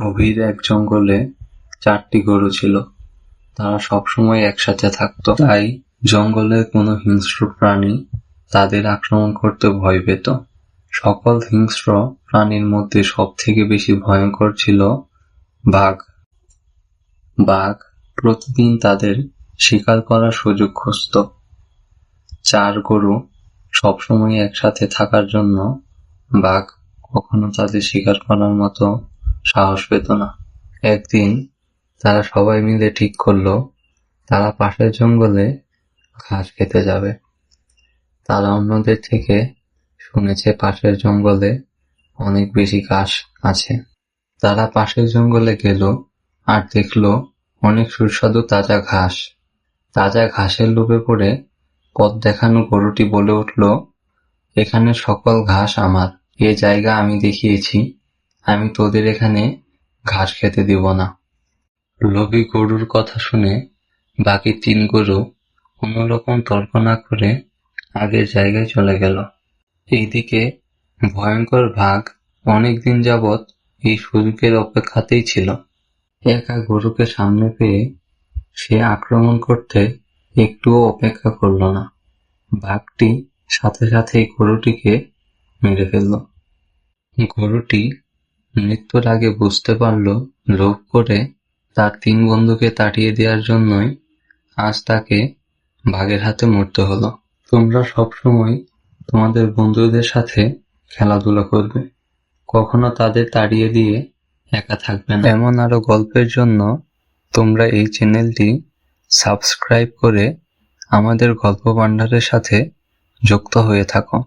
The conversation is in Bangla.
গভীর এক জঙ্গলে 4টি গরু ছিল। তারা সবসময় একসাথে থাকত, তাই জঙ্গলের কোনো হিংস্র প্রাণী তাদের আক্রমণ করতে ভয় পেত। সকল হিংস্র প্রাণীর মধ্যে সবথেকে বেশি ভয়ঙ্কর ছিল বাঘ। বাঘ প্রতিদিন তাদের শিকার করার সুযোগ খুঁজত। 4 গরু সবসময় একসাথে থাকার জন্য বাঘ কখনো তাদের শিকার করার মতো সাহস পেত না। একদিন তারা সবাই মিলে ঠিক করলো তারা পাশের জঙ্গলে ঘাস খেতে যাবে। তারা অন্যদের থেকে শুনেছে পাশের জঙ্গলে অনেক বেশি ঘাস আছে। তারা পাশের জঙ্গলে গেল আর দেখলো অনেক সুস্বাদু তাজা ঘাস। তাজা ঘাসের লোভে পড়ে পথ দেখানো গরুটি বলে উঠল, এখানে সকল ঘাস আমার, এ জায়গা আমি দেখিয়েছি, আমি তোদের এখানে ঘাস খেতে দিব না। লোভী গরুর কথা শুনে বাকি 3 গরু কোনো রকম তর্ক না করে আগের জায়গায় চলে গেল। এইদিকে ভয়ঙ্কর বাঘ অনেকদিন যাবৎ এই সুযোগের অপেক্ষাতেই ছিল। একা গরুকে সামনে পেয়ে সে আক্রমণ করতে একটুও অপেক্ষা করল না। বাঘটি সাথে সাথেই গরুটিকে মেরে ফেলল। গরুটি মৃত্যুর আগে বুঝতে পারল লোভ করে তার 3 বন্ধুকে তাড়িয়ে দেওয়ার জন্যই আজ তাকে বাঘের হাতে মরতে হলো। তোমরা সবসময় তোমাদের বন্ধুদের সাথে খেলাধুলা করবে, কখনো তাদের তাড়িয়ে দিয়ে একা থাকবে না। এমন আরো গল্পের জন্য তোমরা এই চ্যানেলটি সাবস্ক্রাইব করে আমাদের গল্প ভান্ডারের সাথে যুক্ত হয়ে থাকো।